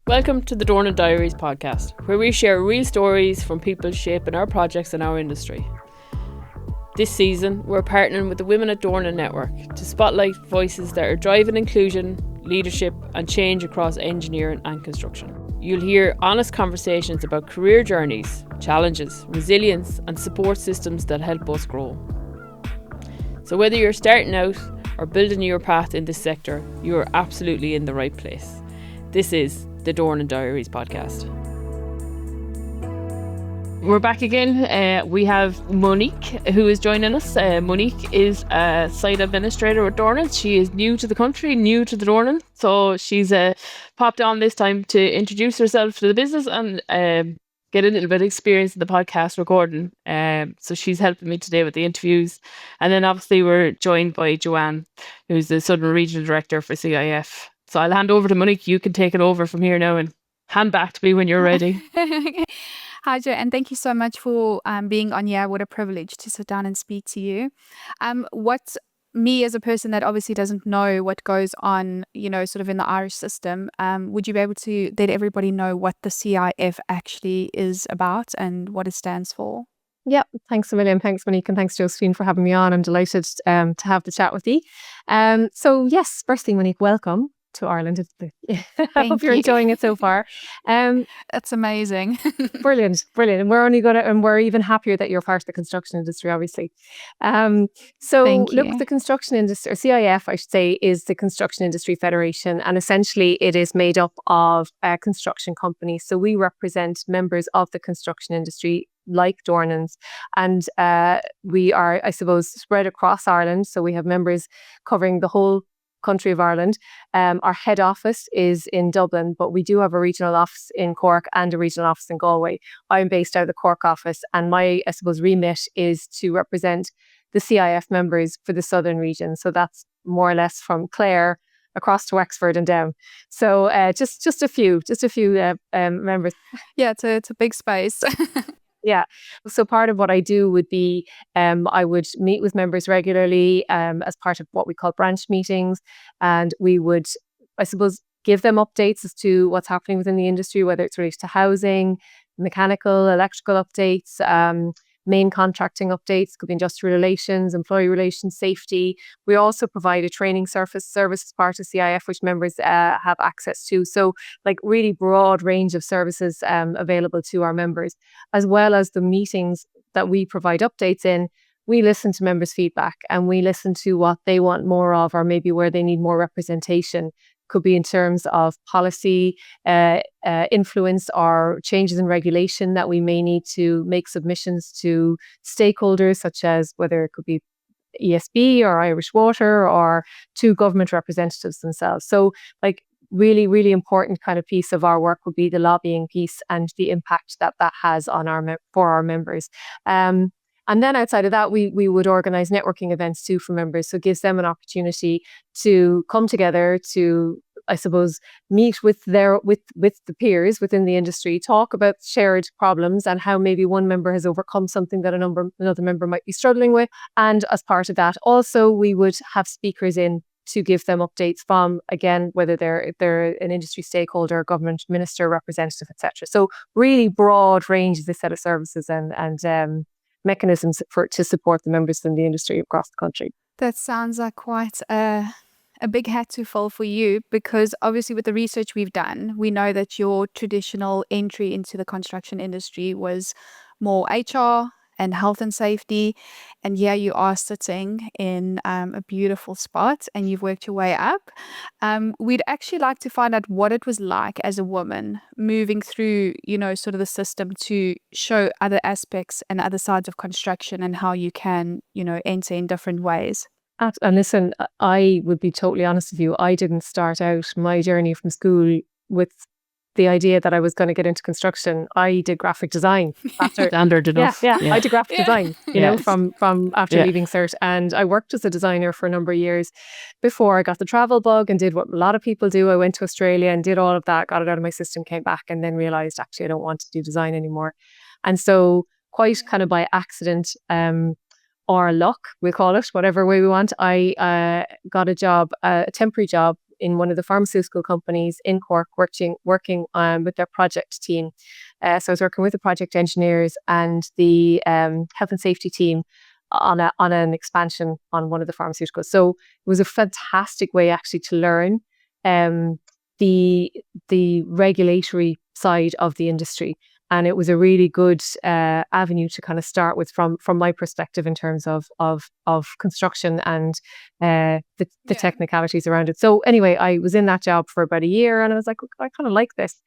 Welcome to the Dornan Diaries podcast, where we share real stories from people shaping our projects and our industry. This season, we're partnering with the Women Dornan network to spotlight voices that are driving inclusion, leadership and change across engineering and construction. You'll hear honest conversations about career journeys, challenges, resilience and support systems that help us grow. So whether you're starting out or building your path in this sector, you are absolutely in the right place. This is the Dornan Diaries podcast. We're back again. We have Monique who is joining us. Monique is a site administrator at Dornan. She is new to the country, new to the Dornan. So she's popped on this time to introduce herself to the business and get a little bit of experience in the podcast recording. So she's helping me today with the interviews. And then obviously we're joined by Joanne, who's the Southern Regional Director for CIF. So I'll hand over to Monique. You can take it over from here now and hand back to me when you're ready. Hi, Jo, and thank you so much for being on here. What a privilege to sit down and speak to you. What me as a person that obviously doesn't know what goes on, sort of in the Irish system, would you be able to let everybody know what the CIF actually is about and what it stands for? Yeah, thanks a million. Thanks, Monique, and thanks, Josephine, for having me on. I'm delighted to have the chat with you. So yes, firstly, Monique, welcome to Ireland. I hope you're enjoying it so far. That's amazing. Brilliant. And we're even happier that you're part of the construction industry, obviously. Look, the construction industry, or CIF, I should say, is the Construction Industry Federation, and essentially it is made up of construction companies. So we represent members of the construction industry, like Dornans, and we are, I suppose, spread across Ireland. So we have members covering the whole country of Ireland. Our head office is in Dublin, but we do have a regional office in Cork and a regional office in Galway. I'm based out of the Cork office, and my, I suppose, remit is to represent the CIF members for the southern region. So that's more or less from Clare across to Wexford and down. So just a few members. Yeah, it's a big space. Yeah. So part of what I do would be I would meet with members regularly as part of what we call branch meetings. And we would, I suppose, give them updates as to what's happening within the industry, whether it's related to housing, mechanical, electrical updates, main contracting updates, could be industrial relations, employee relations, safety. We also provide a training service as part of CIF, which members have access to. So like really broad range of services available to our members, as well as the meetings that we provide updates in. We listen to members' feedback and we listen to what they want more of, or maybe where they need more representation. Could be in terms of policy influence or changes in regulation that we may need to make submissions to stakeholders, such as whether it could be ESB or Irish Water or to government representatives themselves. So like really, really important kind of piece of our work would be the lobbying piece and the impact that has on for our members. And then outside of that, we would organise networking events too for members. So it gives them an opportunity to come together to, I suppose, meet with the peers within the industry, talk about shared problems and how maybe one member has overcome something that another member might be struggling with. And as part of that, also we would have speakers in to give them updates from, again, whether they're an industry stakeholder, government minister, representative, etc. So really broad range of this set of services and mechanisms to support the members in the industry across the country. That sounds like quite a big hat to fill for you, because obviously with the research we've done, we know that your traditional entry into the construction industry was more HR and health and safety. And here you are sitting in a beautiful spot and you've worked your way up. We'd actually like to find out what it was like as a woman moving through, sort of the system to show other aspects and other sides of construction and how you can, enter in different ways. And listen, I would be totally honest with you. I didn't start out my journey from school with the idea that I was going to get into construction. I did graphic design after. Standard enough. Yeah. I did graphic design, from after leaving cert. And I worked as a designer for a number of years before I got the travel bug and did what a lot of people do. I went to Australia and did all of that, got it out of my system, came back and then realised actually I don't want to do design anymore. And so quite kind of by accident, or luck, we'll call it, whatever way we want, I got a job, a temporary job in one of the pharmaceutical companies in Cork, working with their project team. So I was working with the project engineers and the health and safety team on an expansion on one of the pharmaceuticals. So it was a fantastic way actually to learn the regulatory side of the industry. And it was a really good avenue to kind of start with from my perspective in terms of construction and the technicalities around it. So anyway, I was in that job for about a year and I was like, I kind of like this.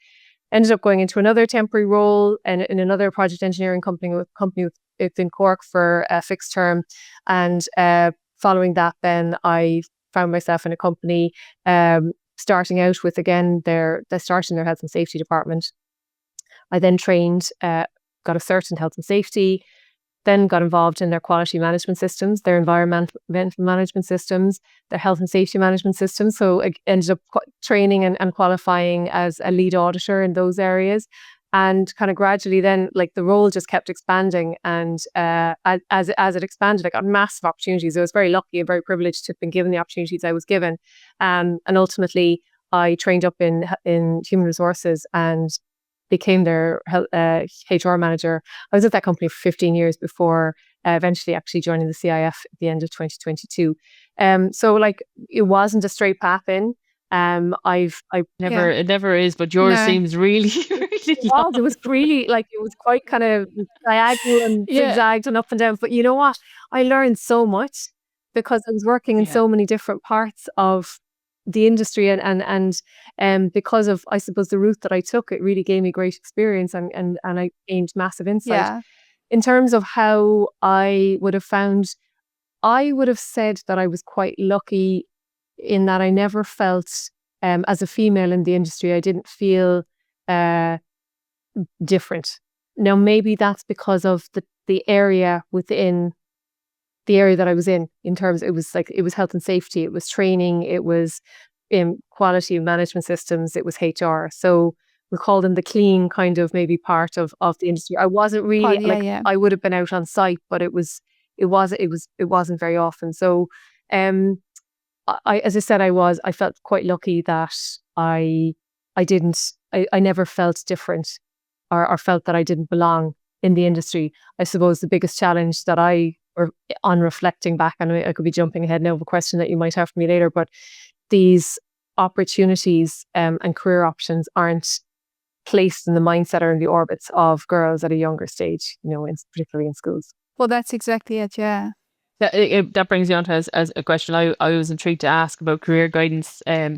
Ended up going into another temporary role and in another project engineering company it's in Cork for a fixed term. And following that, then I found myself in a company starting out with, again, they're starting their health and safety department. I then trained, got a cert in health and safety, then got involved in their quality management systems, their environmental management systems, their health and safety management systems. So I ended up training and qualifying as a lead auditor in those areas. And kind of gradually then, like, the role just kept expanding. And as it expanded, I got massive opportunities. I was very lucky and very privileged to have been given the opportunities I was given. And ultimately, I trained up in human resources and became their HR manager. I was at that company for 15 years before eventually actually joining the CIF at the end of 2022. So like, it wasn't a straight path in. It never is, but yours seems really, really long. It was really, like, it was quite kind of diagonal and zigzagged and up and down. But you know what? I learned so much because I was working in so many different parts of the industry and because of, I suppose, the route that I took, it really gave me great experience and I gained massive insight. Yeah. In terms of how I would have said that I was quite lucky in that I never felt, as a female in the industry, I didn't feel different. Now, maybe that's because of the area within the area that I was in terms, it was health and safety, it was training, it was quality management systems, it was HR. So we call them the clean kind of maybe part of the industry. I wasn't really I would have been out on site, but it wasn't very often. So as I said, I felt quite lucky that I never felt different or felt that I didn't belong in the industry. I suppose the biggest challenge that or on reflecting back, and I could be jumping ahead now of a question that you might have for me later, but these opportunities and career options aren't placed in the mindset or in the orbits of girls at a younger stage, particularly in schools. Well, that's exactly it, yeah. That brings you on to as a question I was intrigued to ask about career guidance. I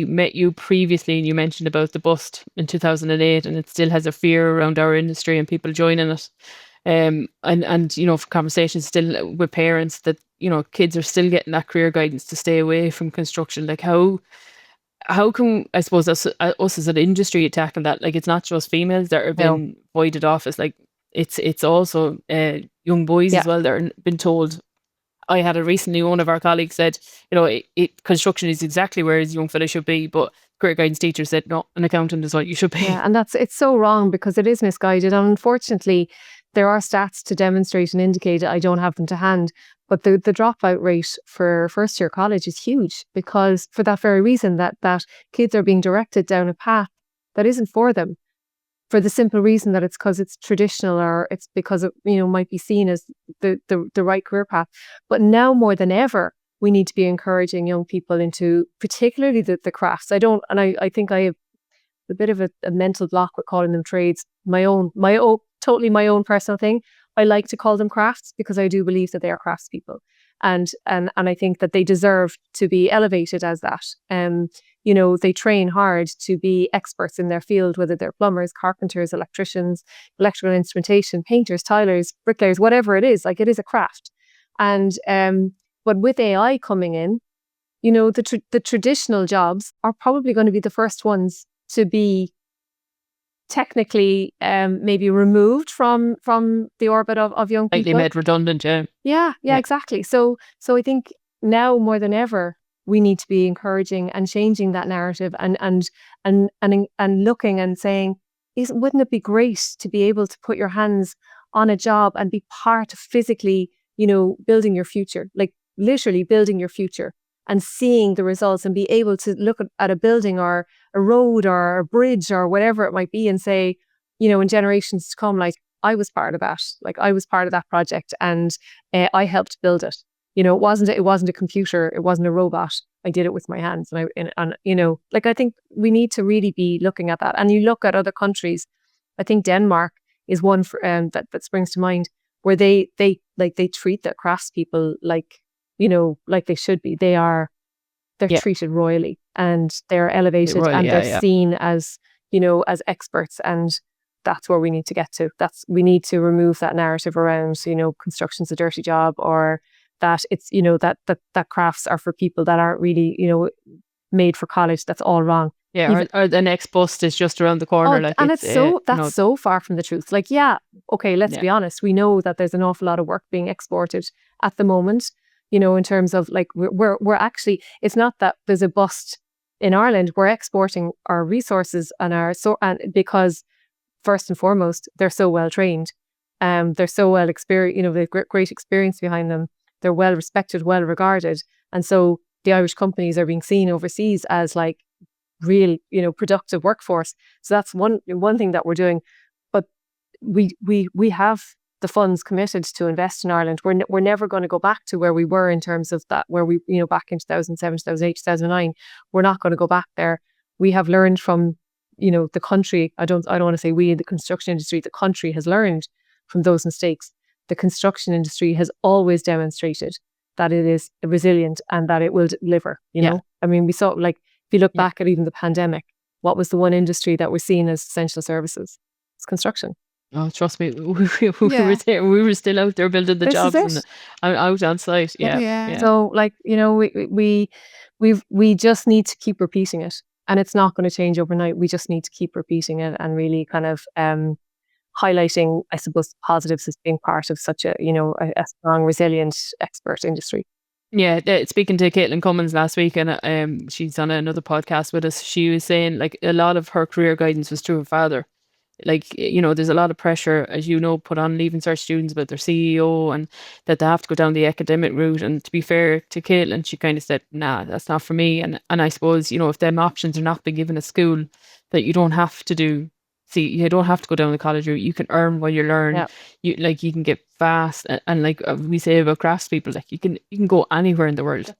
met you previously and you mentioned about the bust in 2008, and it still has a fear around our industry and people joining it. And for conversations still with parents that, kids are still getting that career guidance to stay away from construction. Like, how can, I suppose, us as an industry tackle that? Like, it's not just females that are being voided off. It's like, it's also young boys as well that are been told. I had it recently, one of our colleagues said, construction is exactly where a young fella should be, but career guidance teacher said, no, an accountant is what you should be. Yeah, and it's so wrong because it is misguided. And unfortunately, there are stats to demonstrate and indicate, I don't have them to hand, but the dropout rate for first year college is huge because for that very reason that kids are being directed down a path that isn't for them, for the simple reason that it's because it's traditional or it's because it might be seen as the right career path. But now more than ever, we need to be encouraging young people into particularly the crafts. I think I have a bit of a mental block with calling them trades. Totally my own personal thing. I like to call them crafts because I do believe that they are craftspeople, and I think that they deserve to be elevated as that. They train hard to be experts in their field, whether they're plumbers, carpenters, electricians, electrical instrumentation, painters, tilers, bricklayers, whatever it is. Like, it is a craft, and but with AI coming in, the traditional jobs are probably going to be the first ones to be technically maybe removed from the orbit of young people. Slightly made redundant, yeah, exactly. So I think now more than ever we need to be encouraging and changing that narrative and looking and saying, wouldn't it be great to be able to put your hands on a job and be part of physically, building your future, like literally building your future. and seeing the results and be able to look at a building or a road or a bridge or whatever it might be and say, in generations to come, like, I was part of that. Like, I was part of that project, and I helped build it. It wasn't a computer, it wasn't a robot. I did it with my hands, and like, I think we need to really be looking at that. And you look at other countries. I think Denmark is one for, that springs to mind, where they treat the craftspeople like they should be. They're treated royally, and they're elevated, and they're seen as as experts, and that's where we need to get to. We need to remove that narrative around construction's a dirty job, or that it's that crafts are for people that aren't really made for college. That's all wrong. Yeah, or the next bust is just around the corner. And that's so far from the truth. Like, okay, let's be honest. We know that there's an awful lot of work being exported at the moment. In terms of, like, we're actually, it's not that there's a bust in Ireland. We're exporting our resources and because first and foremost, they're so well trained. They're so well experienced. They've great experience behind them. They're well respected, well regarded, and so the Irish companies are being seen overseas as, like, real, productive workforce. So that's one thing that we're doing. But we have the funds committed to invest in Ireland. We're never going to go back to where we were in terms of that, where we, back in 2007, 2008, 2009. We're not going to go back there. We have learned from, the country. I don't want to say we in the construction industry. The country has learned from those mistakes. The construction industry has always demonstrated that it is resilient and that it will deliver. I mean, we saw, like, if you look back at even the pandemic, what was the one industry that was seen as essential services? It's construction. Oh, trust me, were there. We were still out there building the jobs and out on site. Yeah. So, like, we just need to keep repeating it, and it's not going to change overnight. We just need to keep repeating it and really kind of highlighting, I suppose, positives as being part of such a strong, resilient, expert industry. Yeah, speaking to Caitlin Cummins last week, and she's on another podcast with us. She was saying, like, a lot of her career guidance was through her father. Like, there's a lot of pressure, as put on Leaving Cert students about their CEO, and that they have to go down the academic route. And to be fair to Caitlin, she kind of said, nah, that's not for me. And I suppose, if them options are not being given at school, that you don't have to you don't have to go down the college route. You can earn while you learn. Yeah. You can get fast, and like we say about craftspeople, like you can go anywhere in the world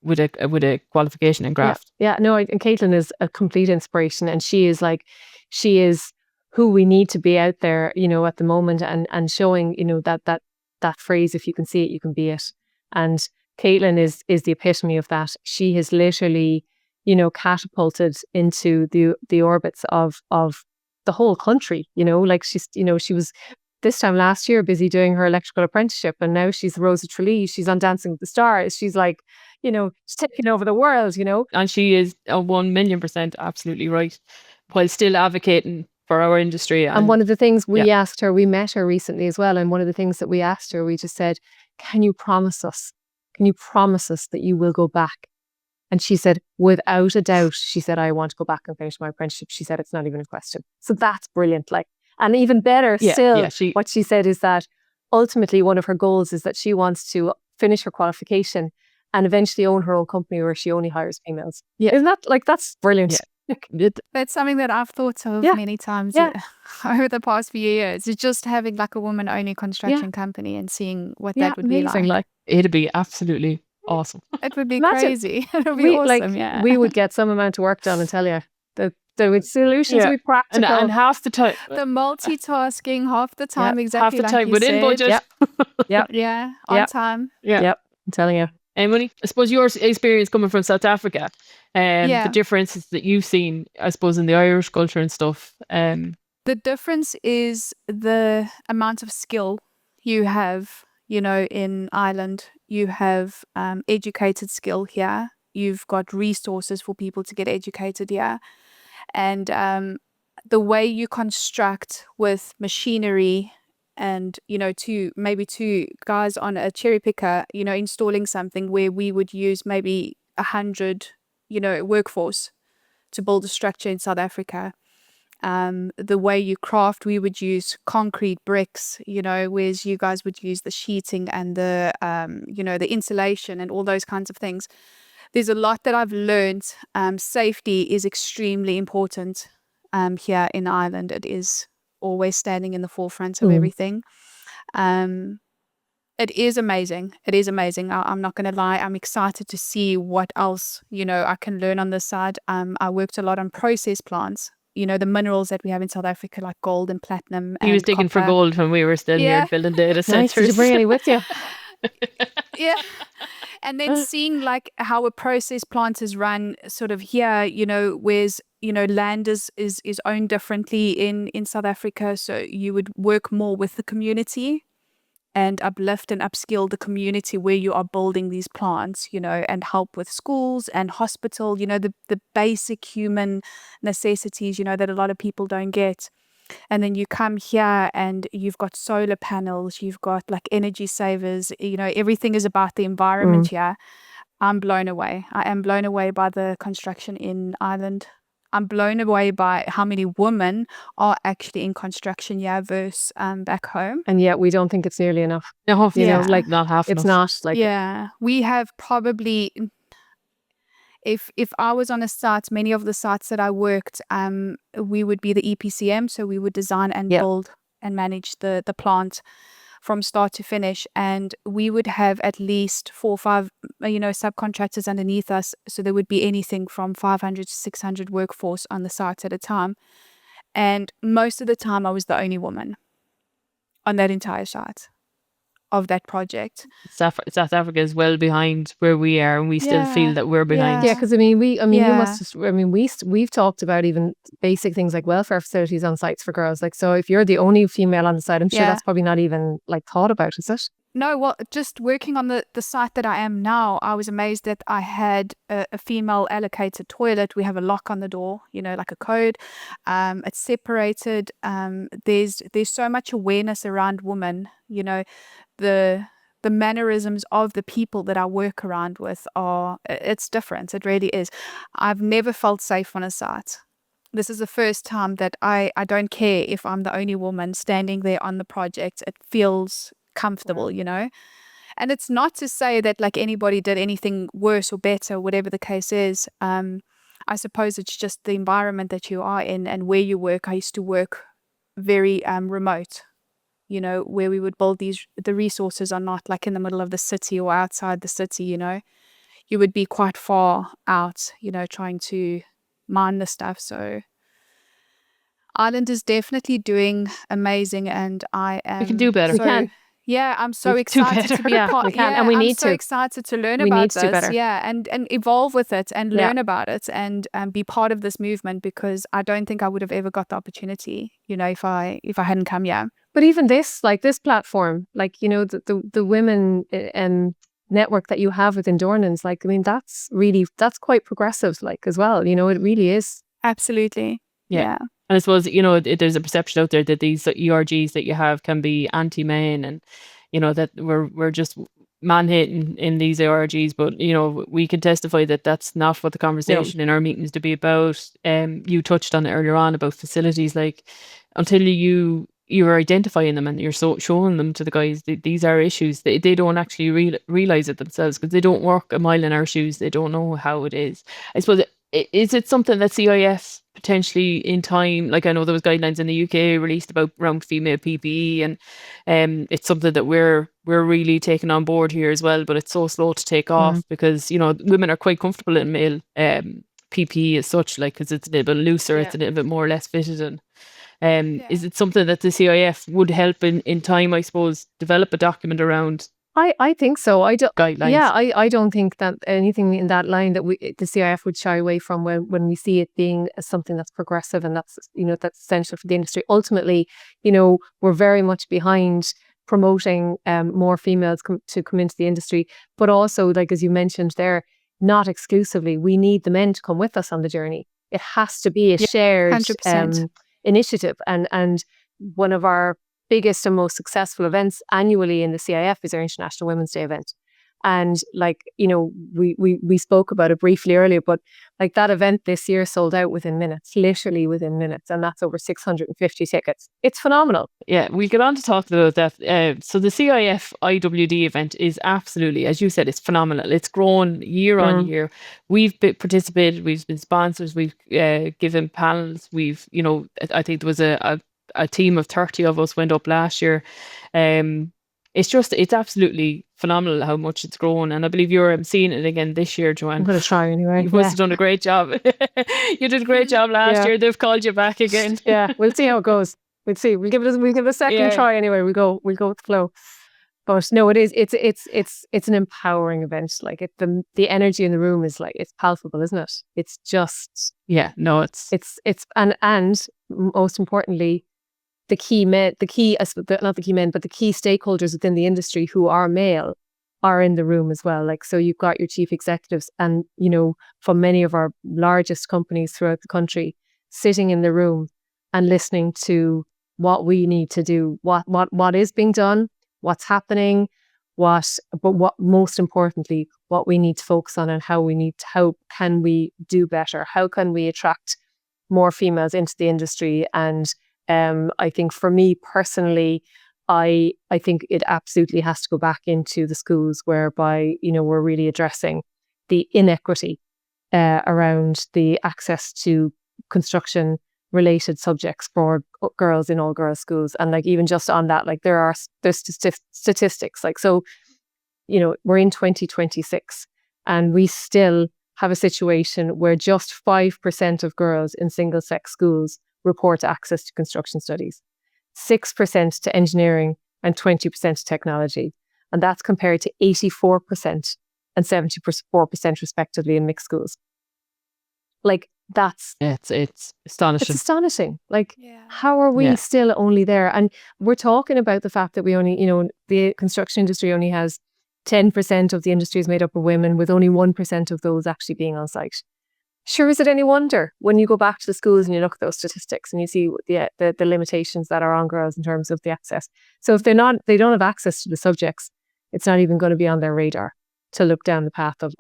with a qualification in craft. Yeah. No, and Caitlin is a complete inspiration, and she is who we need to be out there, at the moment, and showing, that phrase, if you can see it, you can be it. And Caitlin is the epitome of that. She has literally, catapulted into the orbits of the whole country, like she's, she was this time last year busy doing her electrical apprenticeship, and now she's Rosa Tralee. She's on Dancing with the Stars. She's like, she's taking over the world, And she is 1,000,000% absolutely right, while still advocating for our industry. And one of the things we asked her, we met her recently as well, and one of the things that we asked her, we just said, can you promise us that you will go back? And she said, without a doubt, she said, I want to go back and finish my apprenticeship. She said, it's not even a question. So that's brilliant. Like, and even better still, what she said is that ultimately one of her goals is that she wants to finish her qualification and eventually own her own company where she only hires females. Yeah. Isn't that, like, that's brilliant. Yeah. That's something that I've thought of many times over the past few years. It's just having, like, a woman-only construction company and seeing what that would be like. It'd be absolutely awesome. It would be crazy. It would be awesome. Like, we would get some amount of work done, and tell you the solutions would be practical. And half the time, the multitasking, half the time, exactly half the time like within budget. On time. I'm telling you. And Monique, I suppose your experience coming from South Africa, the differences that you've seen, I suppose, in the Irish culture and stuff. The difference is the amount of skill you have. In Ireland, you have educated skill here. You've got resources for people to get educated here. And the way you construct with machinery and, two guys on a cherry picker, installing something where we would use maybe 100, workforce to build a structure in South Africa. The way you craft, we would use concrete bricks, whereas you guys would use the sheeting and the insulation and all those kinds of things. there's a lot that I've learned. Safety is extremely important here in Ireland. It is always standing in the forefront of everything. It is amazing. It is amazing. I'm not going to lie. I'm excited to see what else, I can learn on this side. I worked a lot on process plants. The minerals that we have in South Africa, like gold and platinum He was and digging for copper. gold when we were still here building data Nice. centers. Did you bring any with you? Yeah. And then seeing like how a process plant is run sort of here, whereas, land is owned differently in South Africa. So you would work more with the community and uplift and upskill the community where you are building these plants, and help with schools and hospital, the basic human necessities, that a lot of people don't get. And then you come here and you've got solar panels, you've got like energy savers, everything is about the environment here. I'm blown away. I am blown away by the construction in Ireland. I'm blown away by how many women are actually in construction here versus back home. And yet we don't think it's nearly enough. No, Yeah. like not half It's enough. not like Yeah, we have probably, if I was on a site, many of the sites that I worked, we would be the EPCM, so we would design and build and manage the plant from start to finish, and we would have at least 4 or 5 subcontractors underneath us, so there would be anything from 500 to 600 workforce on the site at a time, and most of the time I was the only woman on that entire site of that project. South Africa is well behind where we are, and we still feel that we're behind. Yeah, because you must just. We've talked about even basic things like welfare facilities on sites for girls. Like, so if you're the only female on the site, I'm sure that's probably not even like thought about, is it? No, well, just working on the site that I am now, I was amazed that I had a female allocated toilet. We have a lock on the door, like a code. It's separated. There's so much awareness around women, the mannerisms of the people that I work around with it's different. It really is. I've never felt safe on a site. This is the first time that I don't care if I'm the only woman standing there on the project. It feels comfortable, and it's not to say that like anybody did anything worse or better, whatever the case is. I suppose it's just the environment that you are in and where you work. I used to work very remote, where we would build the resources are not like in the middle of the city or outside the city, you would be quite far out, trying to mine the stuff. So Ireland is definitely doing amazing, and I am. We can do better. We can. Yeah, I'm so We can do excited to be better. a part. We can, yeah, and we I'm need so to. excited to learn We about need to do this. better. Yeah, and evolve with it and learn about it and be part of this movement, because I don't think I would have ever got the opportunity, if I hadn't come here. But even this platform, like, the women network that you have within Dornans, like, I mean, that's quite progressive, like, as well. It really is. Absolutely. Yeah. And I suppose, there's a perception out there that these ERGs that you have can be anti-men, and, that we're just man-hating in these ERGs. But, we can testify that that's not what the conversation in our meetings to be about. You touched on it earlier on about facilities, like, until you're identifying them and you're showing them to the guys, these are issues. They don't actually realize it themselves, because they don't work a mile in our shoes. They don't know how it is. I suppose, is it something that CIF potentially in time, like, I know there was guidelines in the UK released around female PPE, and it's something that we're really taking on board here as well, but it's so slow to take off because, women are quite comfortable in male PPE as such, like, because it's a little bit looser, it's a little bit more less fitted, and is it something that the CIF would help in time, I suppose, develop a document around? I think so. I don't. Guidelines. Yeah, I don't think that anything in that line that the CIF would shy away from when we see it being something that's progressive and that's that's essential for the industry. Ultimately, we're very much behind promoting more females to come into the industry, but also, like, as you mentioned there, not exclusively. We need the men to come with us on the journey. It has to be a shared 100%. Initiative, and one of our biggest and most successful events annually in the CIF is our International Women's Day event. And like, we spoke about it briefly earlier, but like that event this year sold out within minutes, literally within minutes. And that's over 650 tickets. It's phenomenal. Yeah, we'll get on to talk about that. So the CIF IWD event is absolutely, as you said, it's phenomenal. It's grown year on year. We've participated, we've been sponsors, we've given panels. I think there was a team of 30 of us went up last year. It's absolutely phenomenal how much it's grown. And I believe you're emceeing it again this year, Joanne. I'm going to try anyway. You must have done a great job. You did a great job last year. They've called you back again. Yeah, we'll see how it goes. We'll see. We'll give it a second try anyway. We'll go with the flow. But no, it's an empowering event. Like the energy in the room is like, it's palpable, isn't it? It's just and most importantly, the key stakeholders within the industry who are male are in the room as well. Like, so you've got your chief executives and, from many of our largest companies throughout the country sitting in the room and listening to what we need to do, what is being done, what's happening, but what most importantly, what we need to focus on and how can we do better? How can we attract more females into the industry? And I think for me personally, I think it absolutely has to go back into the schools whereby, we're really addressing the inequity around the access to construction related subjects for girls in all girls schools. And like, even just on that, like there's statistics, like, so, we're in 2026 and we still have a situation where just 5% of girls in single sex schools report access to construction studies, 6% to engineering and 20% to technology. And that's compared to 84% and 74% respectively in mixed schools. Like, that's it's astonishing. It's astonishing. Like, how are we still only there? And we're talking about the fact that we only, the construction industry only has 10% of the industry is made up of women, with only 1% of those actually being on site. Sure, is it any wonder when you go back to the schools and you look at those statistics and you see the limitations that are on girls in terms of the access? So if they don't have access to the subjects, it's not even going to be on their radar to look down the path of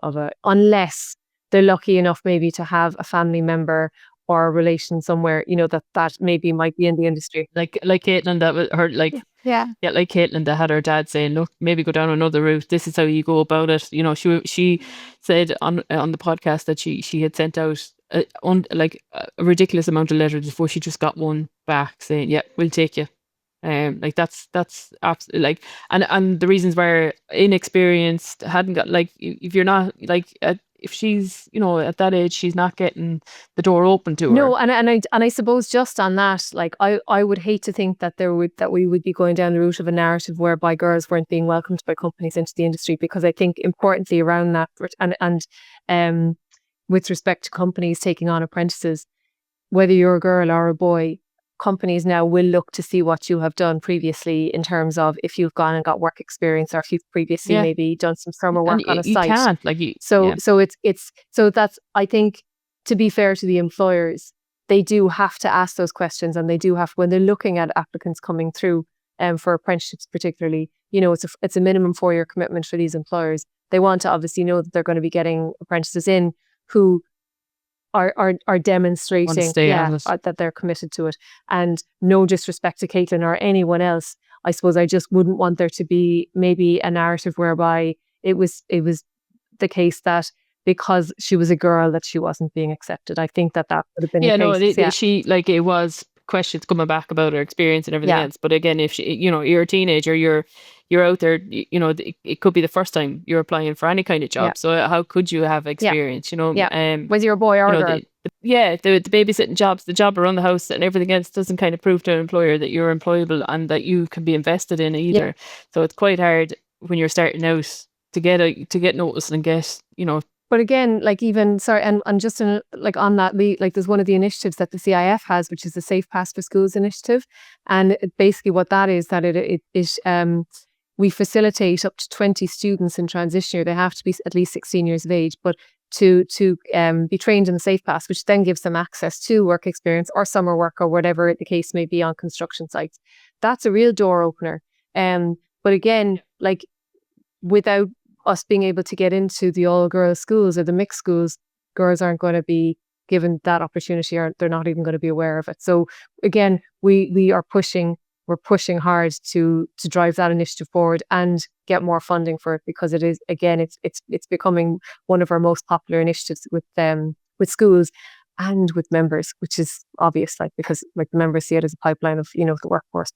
unless they're lucky enough maybe to have a family member or a relation somewhere, that maybe might be in the industry. Like Caitlin, that was her, like like Caitlin, that had her dad saying, look, maybe go down another route. This is how you go about it. She said on the podcast that she had sent out a ridiculous amount of letters before she just got one back saying, yeah, we'll take you. Like that's absolutely, like, and the reasons were inexperienced, hadn't got, like, if you're not, like, if she's, at that age, she's not getting the door open to her. No, and I suppose just on that, like, I would hate to think that we would be going down the route of a narrative whereby girls weren't being welcomed by companies into the industry, because I think importantly around that, and with respect to companies taking on apprentices, whether you're a girl or a boy, companies now will look to see what you have done previously in terms of if you've gone and got work experience, or if you've previously maybe done some summer work on a site. You can't, like, so that's, I think, to be fair to the employers, they do have to ask those questions, and they do have, when they're looking at applicants coming through for apprenticeships particularly, it's a minimum 4-year commitment for these employers. They want to obviously know that they're going to be getting apprentices in who are demonstrating that they're committed to it. And no disrespect to Caitlin or anyone else, I suppose I just wouldn't want there to be maybe a narrative whereby it was the case that because she was a girl that she wasn't being accepted. I think that would have been the case. She, like, it was questions coming back about her experience and everything else. But again, if she, you're a teenager, you're out there, it could be the first time you're applying for any kind of job. So how could you have experience, whether you're a boy or a girl. The babysitting jobs, the job around the house and everything else doesn't kind of prove to an employer that you're employable and that you can be invested in either. So it's quite hard when you're starting out to get noticed and get, But again, like, even, sorry, and just on that, there's one of the initiatives that the CIF has, which is the Safe Pass for Schools initiative. And basically what that is, that we facilitate up to 20 students in transition year. They have to be at least 16 years of age, but to be trained in the Safe Pass, which then gives them access to work experience or summer work or whatever the case may be on construction sites. That's a real door opener. But again, like, without us being able to get into the all-girls schools or the mixed schools, girls aren't going to be given that opportunity, or they're not even going to be aware of it. So again, we're pushing hard to drive that initiative forward and get more funding for it, because it is, again, it's becoming one of our most popular initiatives with schools and with members, which is obvious, like, because like the members see it as a pipeline of, the workforce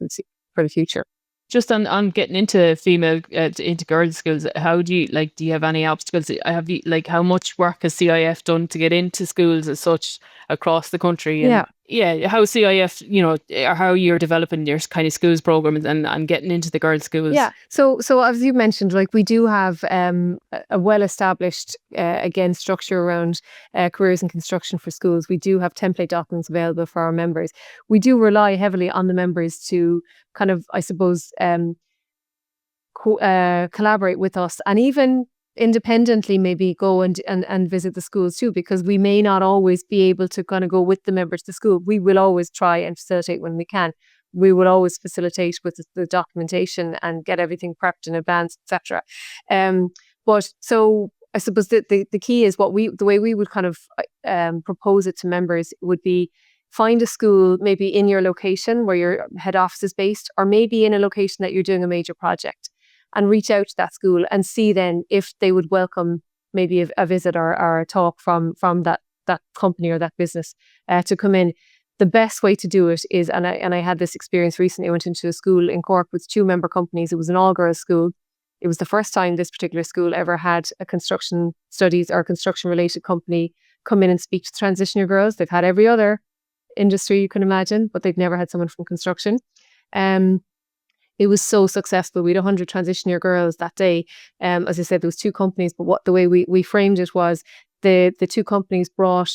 for the future. Just on getting into female into girls' schools, how do you do you have any obstacles? Have you how much work has CIF done to get into schools as such across the country? And how CIF, or how you're developing your kind of schools programs and getting into the girls' schools? Yeah. So as you mentioned, we do have a well-established again structure around careers in construction for schools. We do have template documents available for our members. We do rely heavily on the members to kind of, I suppose, collaborate with us, and even independently maybe go and visit the schools too, because we may not always be able to kind of go with the members to school. We will always try and facilitate when we can. We will always facilitate with the documentation and get everything prepped in advance, etc. But so I suppose the key is the way we would kind of propose it to members would be, find a school maybe in your location where your head office is based, or maybe in a location that you're doing a major project, and reach out to that school and see then if they would welcome maybe a visit or a talk from that company or that business to come in. The best way to do it is, and I had this experience recently. I went into a school in Cork with 2 member companies. It was an all-girls school. It was the first time this particular school ever had a construction studies or construction-related company come in and speak to transition girls. They've had every other industry you can imagine, but they've never had someone from construction. It was so successful. We had 100 transition year girls that day. As I said, there was 2 companies, but the way we framed it was the 2 companies brought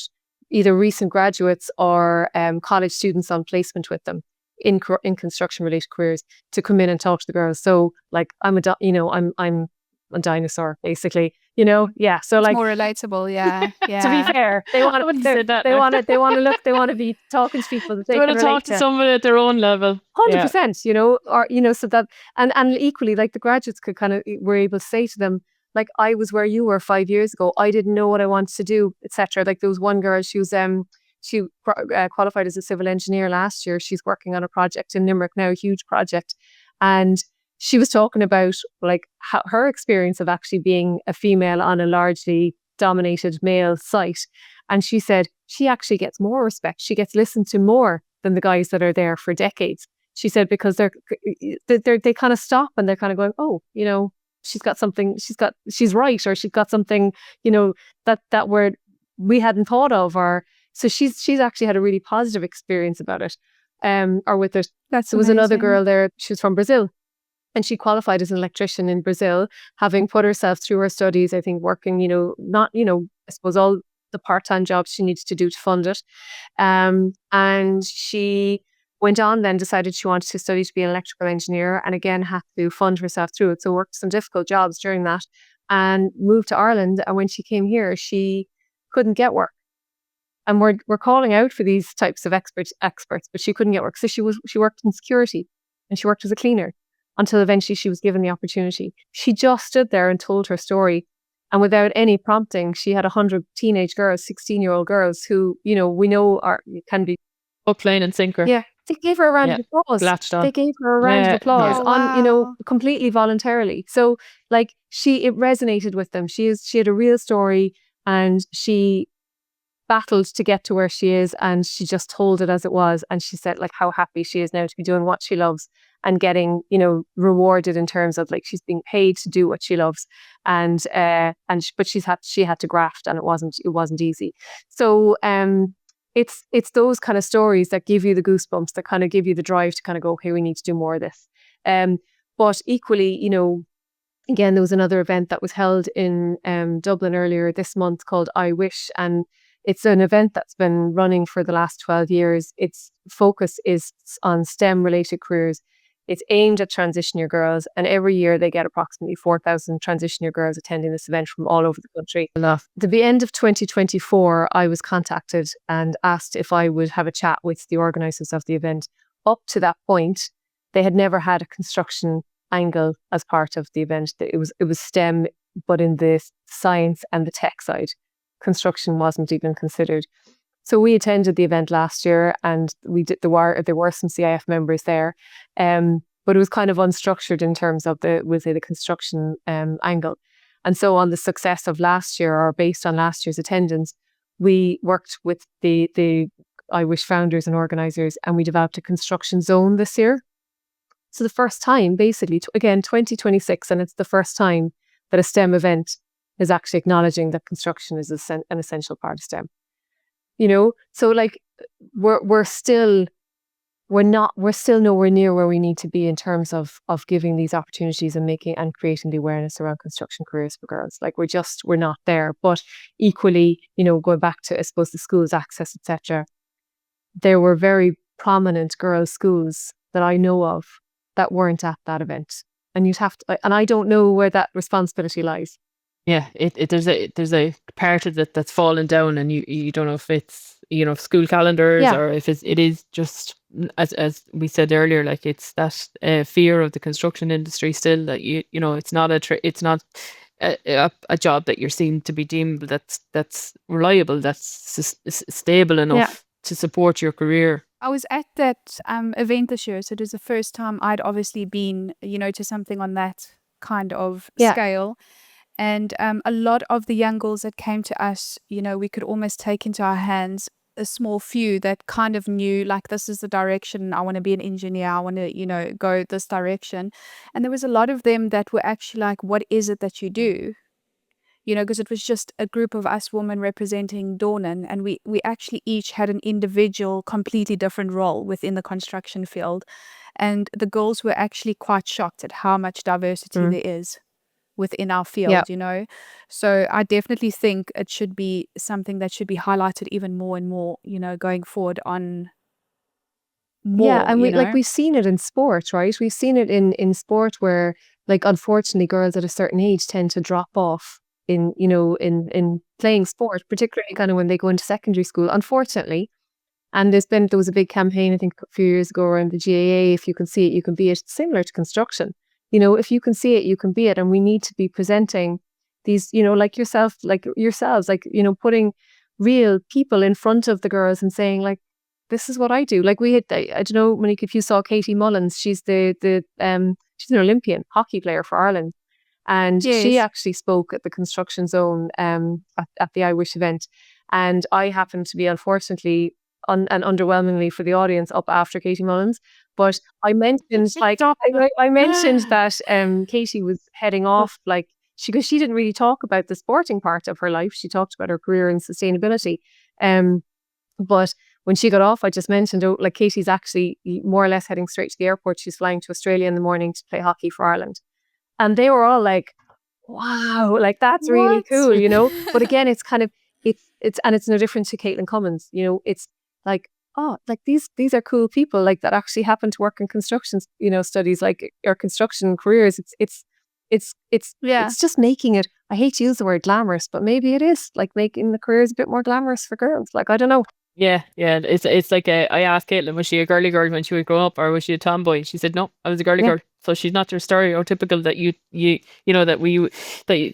either recent graduates or college students on placement with them in construction related careers to come in and talk to the girls. So I'm a dinosaur basically, yeah. So it's more relatable, yeah. To be fair, they want to be talking to people that they want to talk to someone at their own level. 100%, or so that and equally, the graduates could were able to say to them, I was where you were 5 years ago. I didn't know what I wanted to do, etc. There was one girl, she qualified as a civil engineer last year. She's working on a project in Limerick now, a huge project, and she was talking about how her experience of actually being a female on a largely dominated male site. And she said she actually gets more respect. She gets listened to more than the guys that are there for decades. She said because they kind of stop and they're kind of going, oh, she's got something, she's right, or she's got something, that word we hadn't thought of, or so she's actually had a really positive experience about it, or with it. There was another girl there, she was from Brazil. And she qualified as an electrician in Brazil, having put herself through her studies, I think working, not, I suppose all the part-time jobs she needed to do to fund it. And she went on then, decided she wanted to study to be an electrical engineer, and again had to fund herself through it. So worked some difficult jobs during that and moved to Ireland. And when she came here, she couldn't get work. And we're calling out for these types of experts, but she couldn't get work. So she worked in security and she worked as a cleaner, until eventually she was given the opportunity. She just stood there and told her story. And without any prompting, she had 100 teenage girls, 16-year-old girls who, we know can be hook, line and sinker. Yeah. They gave her a round of applause. They gave her a round of applause on, completely voluntarily. So it resonated with them. She had a real story, and she battled to get to where she is, and she just told it as it was. And she said how happy she is now to be doing what she loves and getting, rewarded in terms of she's being paid to do what she loves. But she had to graft, and it wasn't easy. So it's those kind of stories that give you the goosebumps, that kind of give you the drive to kind of go, okay, we need to do more of this. But equally, again, there was another event that was held in Dublin earlier this month called I Wish, and it's an event that's been running for the last 12 years. Its focus is on STEM-related careers. It's aimed at transition year girls, and every year they get approximately 4,000 transition year girls attending this event from all over the country. At the end of 2024, I was contacted and asked if I would have a chat with the organisers of the event. Up to that point, they had never had a construction angle as part of the event. It was STEM but in the science and the tech side, construction wasn't even considered. So we attended the event last year, and there were some CIF members there, but it was kind of unstructured in terms of the construction angle. And so on the success of last year, or based on last year's attendance, we worked with the IWISH founders and organisers, and we developed a construction zone this year. So the first time, basically, again, 2026, and it's the first time that a STEM event is actually acknowledging that construction is an essential part of STEM. So like we're still nowhere near where we need to be in terms of giving these opportunities and creating the awareness around construction careers for girls. Like we're not there. But equally, going back to, I suppose, the schools access, etc., there were very prominent girls' schools that I know of that weren't at that event. And and I don't know where that responsibility lies. Yeah, there's a part of it that's fallen down, and you don't know if it's school calendars or if it is just as we said earlier, like it's that fear of the construction industry still, that it's not a job that you're seen to be deemed that's reliable, that's stable enough to support your career. I was at that event this year, so it was the first time I'd obviously been, to something on that kind of scale. And a lot of the young girls that came to us, we could almost take into our hands a small few that kind of knew, like, this is the direction. I want to be an engineer. I want to, go this direction. And there was a lot of them that were actually like, what is it that you do? Because it was just a group of us women representing Dornan, and we actually each had an individual, completely different role within the construction field. And the girls were actually quite shocked at how much diversity there is within our field, So I definitely think it should be something that should be highlighted even more and more, going forward on more. Yeah, and we've seen it in sport, right? We've seen it in sport where, like, unfortunately, girls at a certain age tend to drop off in playing sport, particularly kind of when they go into secondary school, unfortunately. And there was a big campaign, I think, a few years ago around the GAA, if you can see it, you can be it, similar to construction. If you can see it, you can be it. And we need to be presenting these, like yourselves, putting real people in front of the girls and saying, like, this is what I do. Like I don't know, Monique, if you saw Katie Mullins, she's she's an Olympian hockey player for Ireland. And she actually spoke at the construction zone at the IWISH event. And I happened to be, unfortunately, and underwhelmingly for the audience, up after Katie Mullins. But I mentioned, I mentioned that Katie was heading off, because she didn't really talk about the sporting part of her life. She talked about her career and sustainability. But when she got off, I just mentioned, Katie's actually more or less heading straight to the airport. She's flying to Australia in the morning to play hockey for Ireland. And they were all like, wow, like, that's really cool, But again, it's kind of, it's no different to Caitlin Cummins, it's like, oh, like these are cool people, like, that actually happen to work in construction, studies, like, or construction careers. It's just making it, I hate to use the word glamorous, but maybe it is, like, making the careers a bit more glamorous for girls. Like, I don't know. Yeah. It's like I asked Caitlin, was she a girly girl when she would grow up, or was she a tomboy? She said, no, I was a girly girl. So she's not your stereotypical that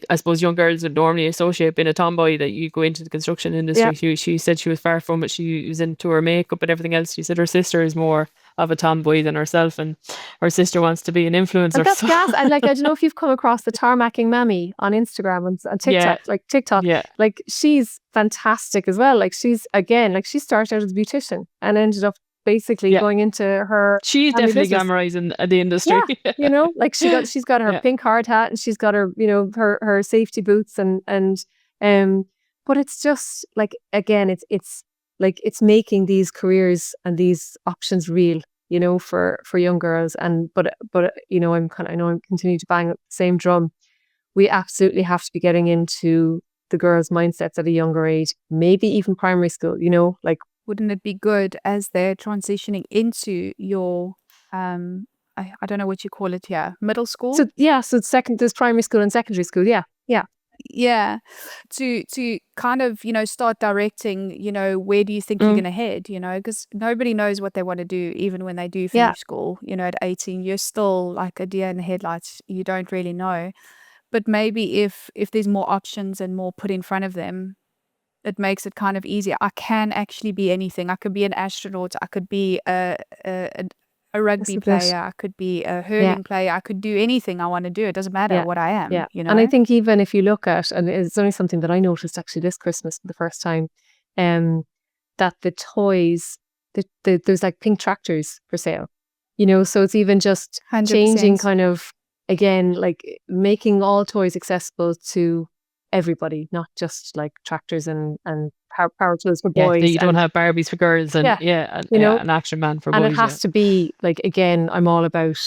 I suppose young girls would normally associate being a tomboy, that you go into the construction industry. Yeah. She said she was far from it. She was into her makeup and everything else. She said her sister is more of a tomboy than herself, and her sister wants to be an influencer. And that's gas. And I don't know if you've come across the tarmacking mammy on Instagram and TikTok. TikTok. Yeah. Like, she's fantastic as well. Like, she's, again, like, she started out as a beautician and ended up basically going into her. She's definitely glamorizing the industry. Yeah, like, she's got her pink hard hat, and she's got her, her safety boots, and but it's just like, again, it's like, it's making these careers and these options real, for young girls. And but I know I'm continuing to bang the same drum. We absolutely have to be getting into the girls' mindsets at a younger age, maybe even primary school, like. Wouldn't it be good as they're transitioning into your, I don't know what you call it here, middle school? So there's primary school and secondary school. Yeah. To kind of, start directing, where do you think you're going to head, because nobody knows what they want to do, even when they do finish school, at 18, you're still like a deer in the headlights. You don't really know. but maybe if there's more options and more put in front of them, it makes it kind of easier. I can actually be anything. I could be an astronaut. I could be a rugby That's a bit. player. I could be a Yeah. hurling player. I could do anything I want to do. It doesn't matter Yeah. what I am, Yeah. you And I know? think even if you look at, and it's only something that I noticed actually this Christmas for the first time, that the toys, there's like pink tractors for sale, so it's even just changing 100%. kind of, again, like making all toys accessible to everybody, not just like tractors and power tools for Yeah, that boys. you don't And have Barbies for girls and yeah, an Action Man for and it boys. has to be like, again, I'm all about,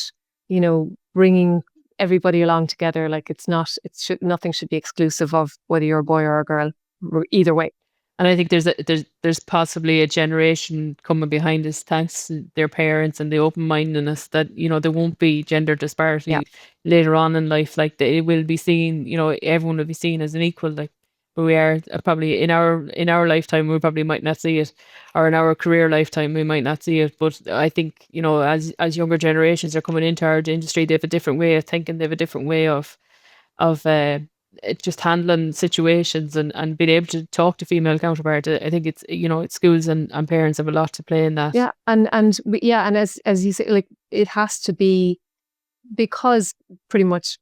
bringing everybody along together. Like nothing should be exclusive of whether you're a boy or a girl, either way. And I think there's possibly a generation coming behind us, thanks to their parents and the open mindedness, that there won't be gender disparity Yeah. later on in life. Like it will be seen, everyone will be seen as an equal. Like, but we are probably in our lifetime, we probably might not see it, or in our career lifetime we might not see it. But I think as younger generations are coming into our industry, they have a different way of thinking. They have a different way of just handling situations and being able to talk to female counterparts. I think it's schools and parents have a lot to play in that. Yeah, and as you say, like it has to be, because pretty much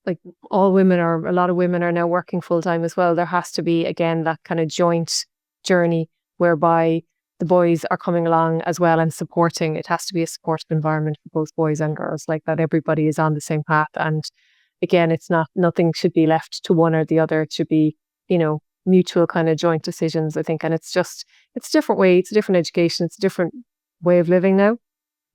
like all women, or a lot of women, are now working full time as well. There has to be, again, that kind of joint journey whereby the boys are coming along as well and supporting. It has to be a supportive environment for both boys and girls, like that everybody is on the same path. And again, nothing should be left to one or the other. It should be, mutual kind of joint decisions, I think. And it's a different way, it's a different education, it's a different way of living now,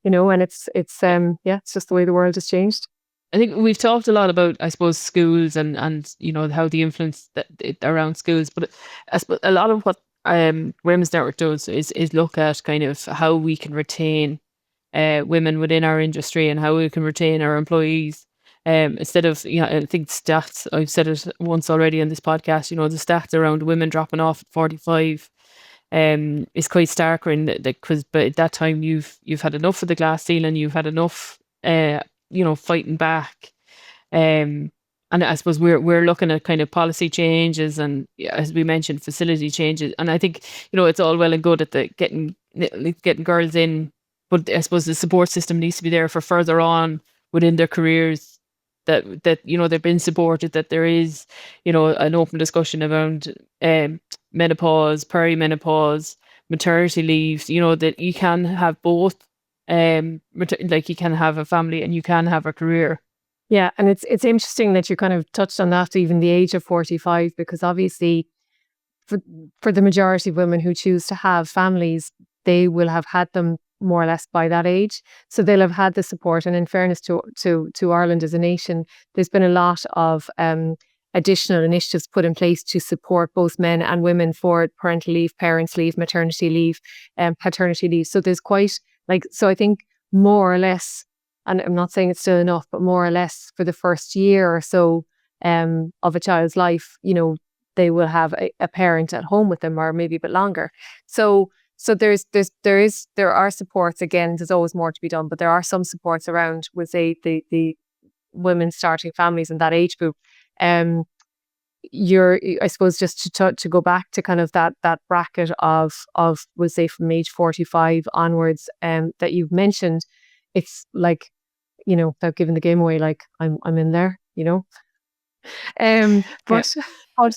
and it's just the way the world has changed. I think we've talked a lot about, I suppose, schools and how the influence around schools, but I suppose a lot of what Women's Network does is look at kind of how we can retain women within our industry and how we can retain our employees. Instead of, I think stats, I've said it once already on this podcast, the stats around women dropping off at 45 is quite stark, because by that time you've had enough of the glass ceiling, you've had enough fighting back. And I suppose we're looking at kind of policy changes and, as we mentioned, facility changes. And I think, it's all well and good at the getting girls in, but I suppose the support system needs to be there for further on within their careers, that they've been supported, that there is, an open discussion around menopause, perimenopause, maternity leave, that you can have both, like you can have a family and you can have a career. Yeah, and it's interesting that you kind of touched on that, even the age of 45, because obviously for the majority of women who choose to have families, they will have had them more or less by that age. So they'll have had the support. And in fairness to Ireland as a nation, there's been a lot of additional initiatives put in place to support both men and women for parental leave, parents' leave, maternity leave, paternity leave. So there's quite, so I think more or less, and I'm not saying it's still enough, but more or less for the first year or so of a child's life, they will have a parent at home with them, or maybe a bit longer. So there are supports. Again, there's always more to be done, but there are some supports around, with say the women starting families in that age group. I suppose, just to go back to kind of that bracket of we'll say from age 45 onwards, that you've mentioned, it's like, without giving the game away, like I'm in there, but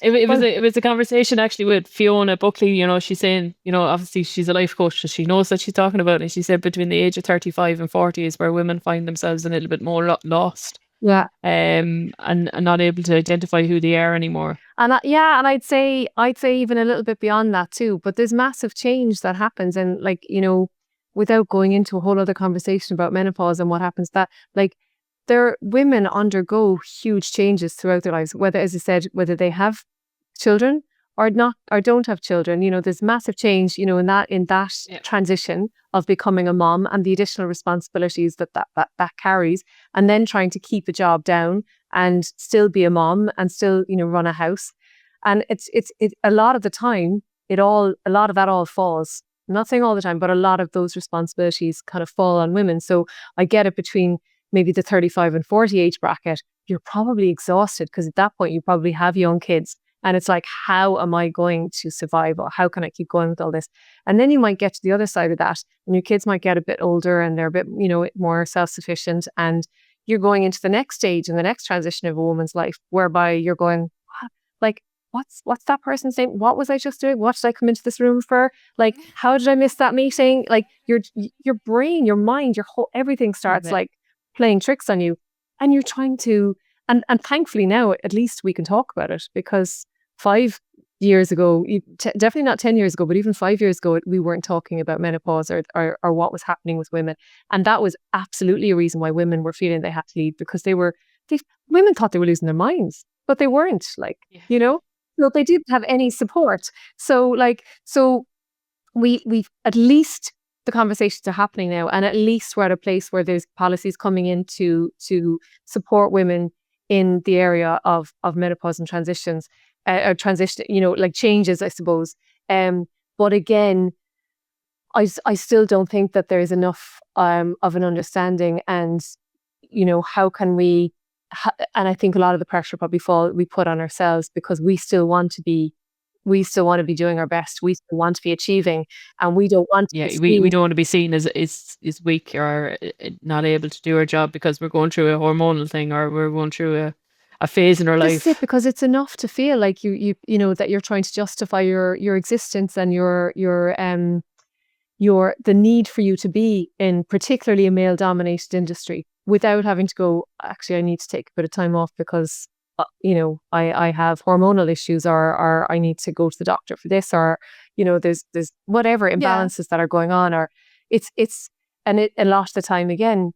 it was a conversation actually with Fiona Buckley. She's saying, obviously she's a life coach, so she knows what she's talking about, and she said between the age of 35 and 40 is where women find themselves a little bit more lost. Yeah. And not able to identify who they are anymore. And I'd say even a little bit beyond that too. But there's massive change that happens, and without going into a whole other conversation about menopause and what happens, that women undergo huge changes throughout their lives, whether, as I said, whether they have children or not, or don't have children. There's massive change, in that transition of becoming a mom and the additional responsibilities that carries, and then trying to keep a job down and still be a mom and still, run a house. And it's a lot of the time, a lot of that all falls. I'm not saying all the time, but a lot of those responsibilities kind of fall on women. So I get it between maybe the 35 and 40 age bracket, you're probably exhausted, because at that point you probably have young kids. And it's like, how am I going to survive? Or how can I keep going with all this? And then you might get to the other side of that, and your kids might get a bit older and they're a bit, more self-sufficient. And you're going into the next stage and the next transition of a woman's life, whereby you're going, like, what's that person's name? What was I just doing? What did I come into this room for? Like, how did I miss that meeting? Like, your brain, your mind, your whole everything starts like playing tricks on you, and you're trying to. And thankfully now, at least we can talk about it, because 5 years ago, definitely not 10 years ago, but even 5 years ago, we weren't talking about menopause or what was happening with women. And that was absolutely a reason why women were feeling they had to leave, because women thought they were losing their minds, but they weren't, so they didn't have any support. So we at least the conversations are happening now, and at least we're at a place where there's policies coming in to support women in the area of menopause and transitions, or transition, like changes, I suppose. But again, I still don't think that there's enough of an understanding, and how can we? And I think a lot of the pressure probably we put on ourselves, because we still want to be doing our best. We still want to be achieving, and we don't want to we don't want to be seen as weak or not able to do our job because we're going through a hormonal thing, or we're going through a phase in our life. That's it, because it's enough to feel like you that you're trying to justify your existence and the need for you to be in particularly a male dominated industry, without having to go, actually, I need to take a bit of time off because I have hormonal issues, or I need to go to the doctor for this, or there's whatever imbalances that are going on, or a lot of the time, again,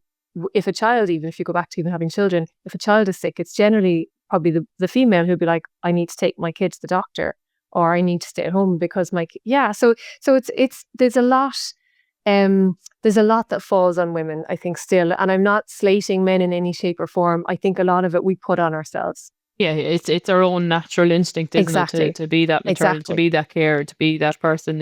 if a child, even if you go back to even having children, if a child is sick, it's generally probably the female who'd be like, I need to take my kid to the doctor, or I need to stay at home because so it's there's a lot that falls on women, I think, still. And I'm not slating men in any shape or form. I think a lot of it we put on ourselves. Yeah, it's our own natural instinct, isn't it, to be that maternal, to be that carer, to be that person.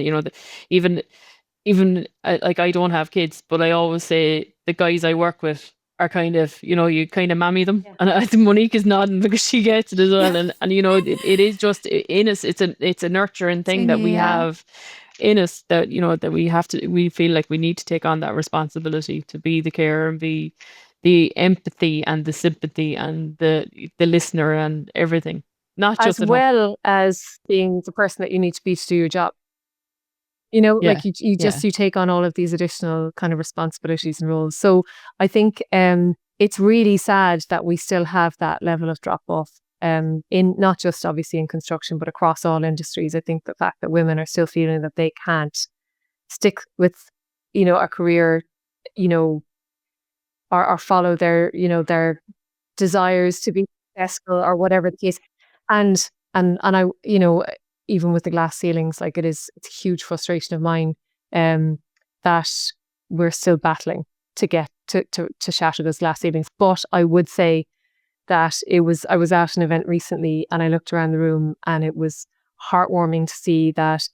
Even like, I don't have kids, but I always say the guys I work with are kind of, you kind of mammy them. Yeah. And I think Monique is nodding because she gets it as well. And it is just in us. It's a nurturing thing that we have in us, that we feel like we need to take on that responsibility to be the carer and be the empathy and the sympathy and the listener and everything, not just as well as being the person that you need to be to do your job. Like you take on all of these additional kind of responsibilities and roles. So I think it's really sad that we still have that level of drop off, in not just obviously in construction, but across all industries. I think the fact that women are still feeling that they can't stick with, a career, or follow their desires to be successful, or whatever the case. And I, even with the glass ceilings, like it's a huge frustration of mine, that we're still battling to get to shatter those glass ceilings. But I would say that I was at an event recently, and I looked around the room, and it was heartwarming to see that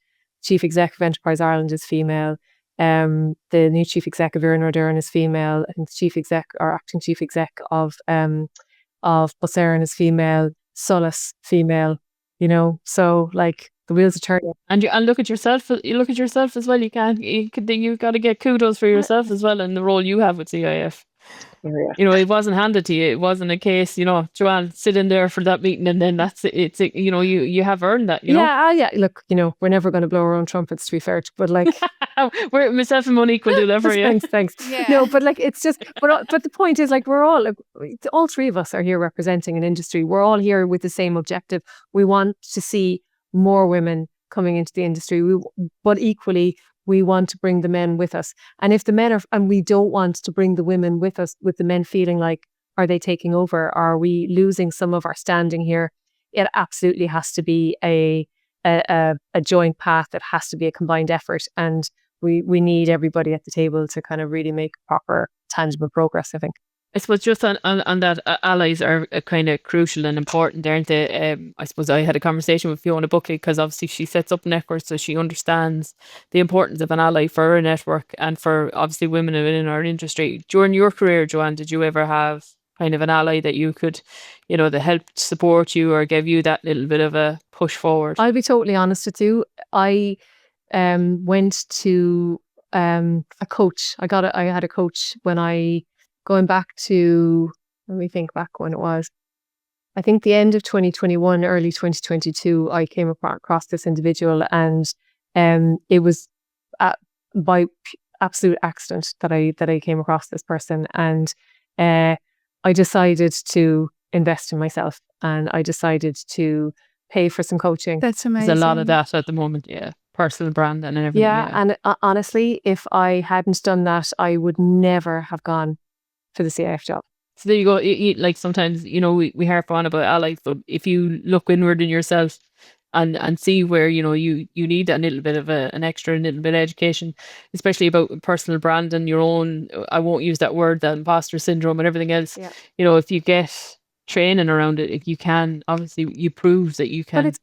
Chief Exec of Enterprise Ireland is female. The new Chief Exec of Women Dornan is female. I think the Chief Exec or acting Chief Exec of Bosseran is female. Solis female. So like the wheels are turning. And look at yourself. You look at yourself as well. You've got to get kudos for yourself as well in the role you have with CIF. It wasn't handed to you. It wasn't a case, Joanne, sit in there for that meeting and then that's it. You have earned that, Yeah. Look, we're never going to blow our own trumpets, to be fair. But like, myself and Monique will do that for you. Thanks. Yeah. No, but like, it's just, but the point is, like, we're all three of us are here representing an industry. We're all here with the same objective. We want to see more women coming into the industry. But equally, we want to bring the men with us. And if the men and we don't want to bring the women with us, with the men feeling like, are they taking over? Are we losing some of our standing here? It absolutely has to be a joint path. It has to be a combined effort. And we need everybody at the table to kind of really make proper, tangible progress, I think. I suppose just on that, allies are kind of crucial and important, aren't they? I suppose I had a conversation with Fiona Buckley, because obviously she sets up networks, so she understands the importance of an ally for her network and for obviously women in our industry. During your career, Joanne, did you ever have kind of an ally that you could, that helped support you or gave you that little bit of a push forward? I'll be totally honest with you. I went to a coach. I had a coach going back to, let me think back when it was. I think the end of 2021, early 2022, I came across this individual, and it was by absolute accident that I came across this person, and I decided to invest in myself, and I decided to pay for some coaching. That's There's amazing. a lot of that at the moment, yeah. Personal brand and everything. Yeah, and honestly, if I hadn't done that, I would never have gone for the CIF job. So there you go. Like sometimes, we harp on about allies, but if you look inward in yourself and see where, you need a little bit of an extra, little bit of education, especially about personal brand and your own, I won't use that word, the imposter syndrome and everything else. Yeah. If you get training around it, you can, obviously you prove that you can. But it's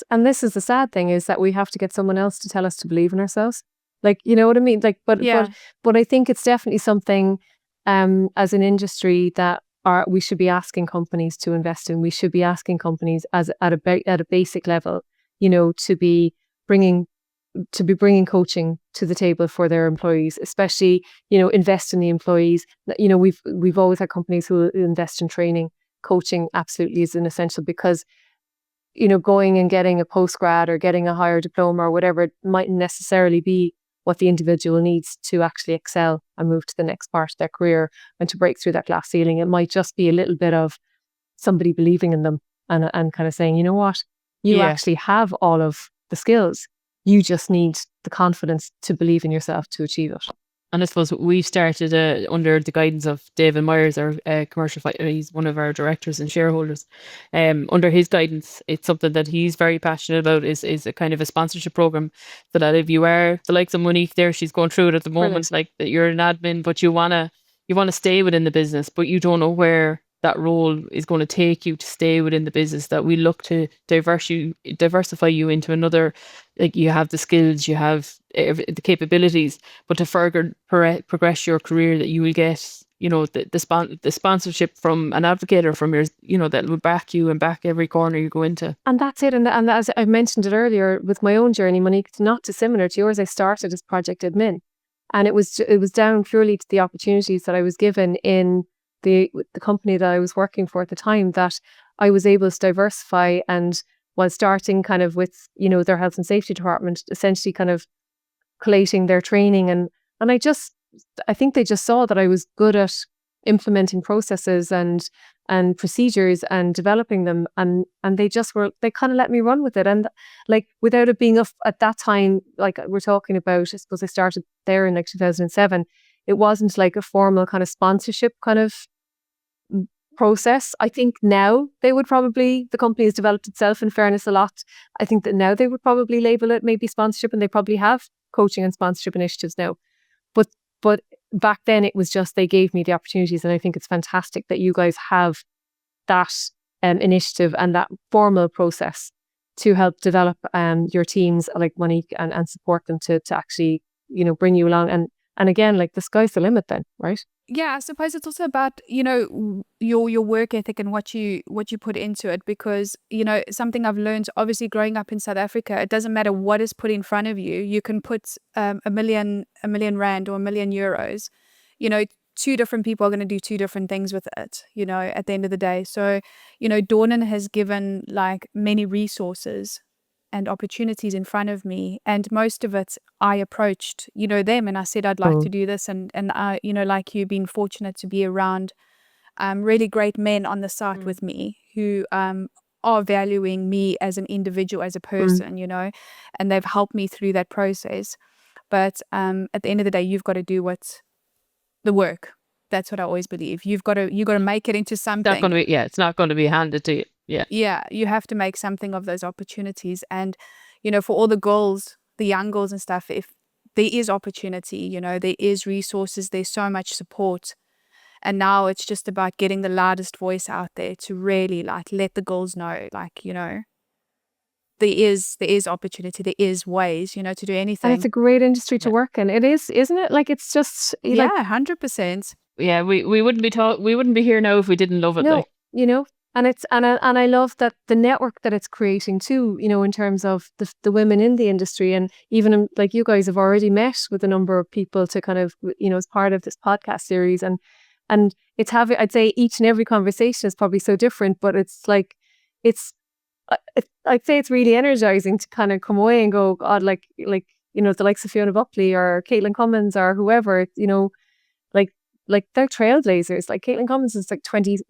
and this is the sad thing, is that we have to get someone else to tell us to believe in ourselves. Like, you know what I mean? Like, but I think it's definitely something as an industry that we should be asking companies to invest in. We should be asking companies at a basic level, to be bringing coaching to the table for their employees, especially, invest in the employees. We've always had companies who invest in training. Coaching absolutely is an essential, because, going and getting a postgrad or getting a higher diploma or whatever mightn't necessarily be what the individual needs to actually excel and move to the next part of their career and to break through that glass ceiling. It might just be a little bit of somebody believing in them and kind of saying, you know what, you actually have all of the skills. You just need the confidence to believe in yourself to achieve it. And I suppose we started under the guidance of David Myers, our commercial he's one of our directors and shareholders. Under his guidance, it's something that he's very passionate about, is a kind of a sponsorship program, so that if you are the likes of Monique there, she's going through it at the moment, like that you're an admin, but you wanna stay within the business, but you don't know where that role is going to take you to stay within the business, that we look to diversify you into another, like you have the skills, you have the capabilities, but to further progress your career, that you will get, the sponsorship from an advocate or from your, that will back you and back every corner you go into. And that's it. And as I mentioned it earlier, with my own journey, Monique, it's not dissimilar to yours. I started as project admin, and it was down purely to the opportunities that I was given in the company that I was working for at the time, that I was able to diversify, and was starting kind of with, their health and safety department, essentially kind of collating their training. And I think they just saw that I was good at implementing processes and procedures and developing them. And they kind of let me run with it. And like, without it being at that time, like we're talking about, I suppose I started there in like 2007. It wasn't like a formal kind of sponsorship kind of process. I think now the company has developed itself, in fairness, a lot. I think that now they would probably label it maybe sponsorship, and they probably have coaching and sponsorship initiatives now. But back then it was just, they gave me the opportunities, and I think it's fantastic that you guys have that initiative and that formal process to help develop your teams, like Monique, and support them to actually, bring you along. And again, like, the sky's the limit then, right? Yeah, I suppose it's also about, your work ethic and what you put into it, because, something I've learned, obviously growing up in South Africa, it doesn't matter what is put in front of you. You can put a million rand or €1 million, two different people are going to do two different things with it, at the end of the day. So, Dornan has given like many resources and opportunities in front of me, and most of it I approached them, and I said I'd like to do this, and I, like you, been fortunate to be around really great men on the site with me who are valuing me as an individual, as a person, and they've helped me through that process. But at the end of the day, you've got to do what's the work. That's what I always believe. You got to make it into something. It's not going to be handed to you. Yeah, you have to make something of those opportunities. And, for all the girls, the young girls and stuff, if there is opportunity, there is resources, there's so much support. And now it's just about getting the loudest voice out there to really like let the girls know, like, there is opportunity, there is ways, to do anything. And it's a great industry to work in. It is, isn't it? Like, it's just... 100%. yeah, we wouldn't be here now if we didn't love it. No, Like, you know, and I love that the network that it's creating too, you know, in terms of the women in the industry, and even like you guys have already met with a number of people to kind of, you know, as part of this podcast series, and it's having, I'd say each and every conversation is probably so different, but it's like, I'd say it's really energizing to kind of come away and go, God, like, you know, the likes of Fiona Buckley or Caitlin Cummins or whoever, you know, like they're trailblazers. Like Caitlin Cummins is like 20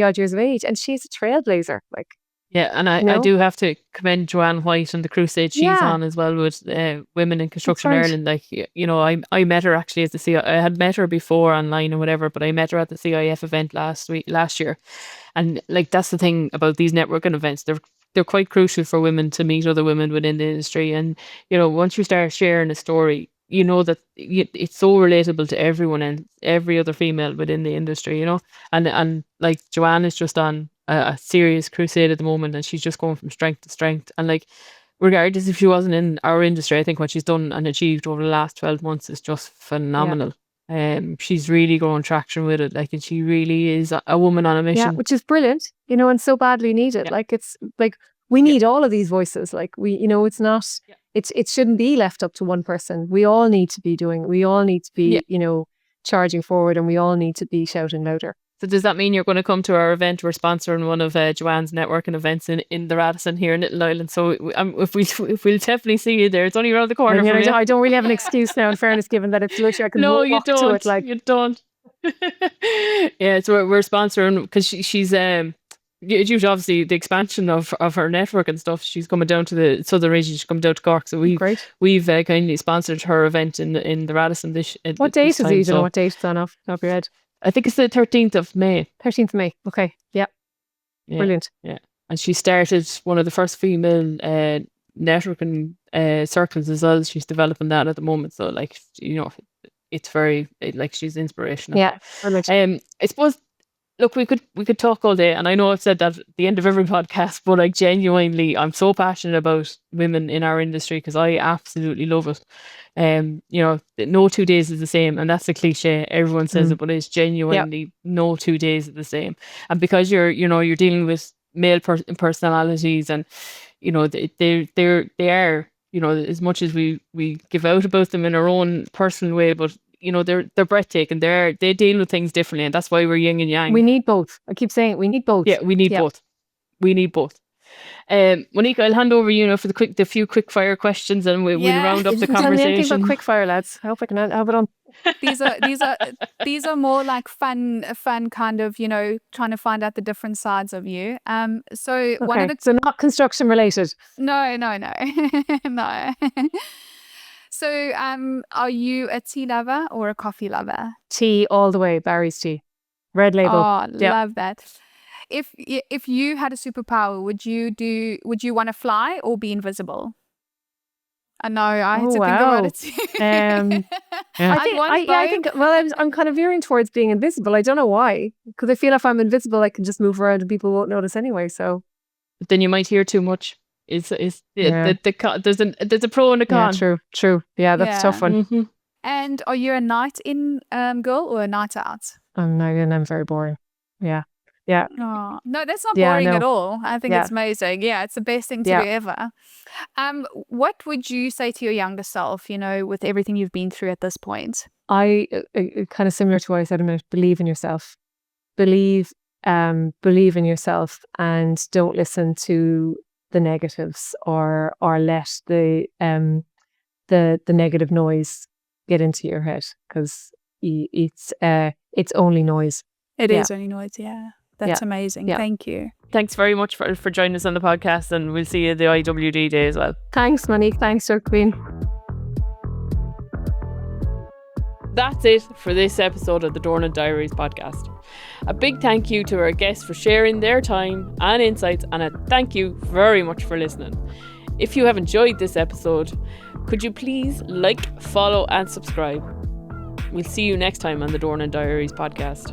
odd years of age, and she's a trailblazer. Like, yeah, and I, you know? I do have to commend Joanne White and the crusade she's Yeah. on as well with Women in Construction right. Ireland. Like, you know, I met her actually at the CIF. I had met her before online or whatever, but I met her at the CIF event last year. And like, that's the thing about these networking events. They're quite crucial for women to meet other women within the industry. And, you know, once you start sharing a story, you know that it's so relatable to everyone and every other female within the industry, you know. And like Joanne is just on a serious crusade at the moment, and she's just going from strength to strength. And like, regardless if she wasn't in our industry, I think what she's done and achieved over the last 12 months is just phenomenal. She's really growing traction with it, like, and she really is a woman on a mission. Yeah, which is brilliant, you know, and so badly needed. Yeah. Like, it's like we need all of these voices. Like, we, you know, it's not, it shouldn't be left up to one person. We all need to be you know, charging forward, and we all need to be shouting louder. So does that mean you're going to come to our event? We're sponsoring one of Joanne's networking events in the Radisson here in Little Island. So if we'll definitely see you there, it's only around the corner. I don't really have an excuse now, in fairness, given that it's literally I can no, you walk don't. to it. Like, you don't. Yeah, so we're sponsoring because she's due to obviously the expansion of her network and stuff. She's coming down to the southern region. She's coming down to Cork. So we've kindly sponsored her event in the Radisson what date is it? You know what date it's on off the top of your head? I think it's the 13th of May. 13th of May. Okay. Yeah. Brilliant. Yeah. And she started one of the first female networking circles as well. She's developing that at the moment. So, like, you know, it's very, like, she's inspirational. Yeah. Brilliant. I suppose, look, we could talk all day, and I know I've said that at the end of every podcast, but like, genuinely, I'm so passionate about women in our industry because I absolutely love it. You know, no 2 days is the same, and that's a cliche. Everyone says it, but it's genuinely no 2 days are the same. And because you're dealing with male personalities, and you know, they are, you know, as much as we give out about them in our own personal way, but you know, they're breathtaking. They deal with things differently, and that's why we're yin and yang. We need both. I keep saying it, we need both. Yeah, we need both. We need both. Monique, I'll hand over, you know, for the few quick fire questions, and we'll round up the conversation. Tell me anything about quick fire, lads. I hope I can have it on. These are more like fun kind of, you know, trying to find out the different sides of you. So one of the so not construction related. No. No. So are you a tea lover or a coffee lover? Tea all the way, Barry's tea. Red label. Oh, love that. If you had a superpower, would you want to fly or be invisible? I know, I had to think about it too. I think I'm kind of veering towards being invisible. I don't know why, because I feel if I'm invisible, I can just move around and people won't notice anyway. So, but then you might hear too much. There's a pro and a con. Yeah, true. Yeah, that's a tough one. Mm-hmm. And are you a night in girl or a night out? I'm very boring. Yeah. Oh, no, that's not boring at all. I think it's amazing. Yeah, it's the best thing to do ever. What would you say to your younger self, you know, with everything you've been through at this point? I kind of similar to what I said a minute. Believe in yourself. Believe in yourself, and don't listen to the negatives or let the negative noise get into your head, because it's only noise. It is only noise. Yeah. That's amazing. Yeah. Thank you. Thanks very much for joining us on the podcast, and we'll see you at the IWD day as well. Thanks, Monique. Thanks, Josephine. That's it for this episode of the Dornan Diaries podcast. A big thank you to our guests for sharing their time and insights, and a thank you very much for listening. If you have enjoyed this episode, could you please like, follow and subscribe? We'll see you next time on the Dornan Diaries podcast.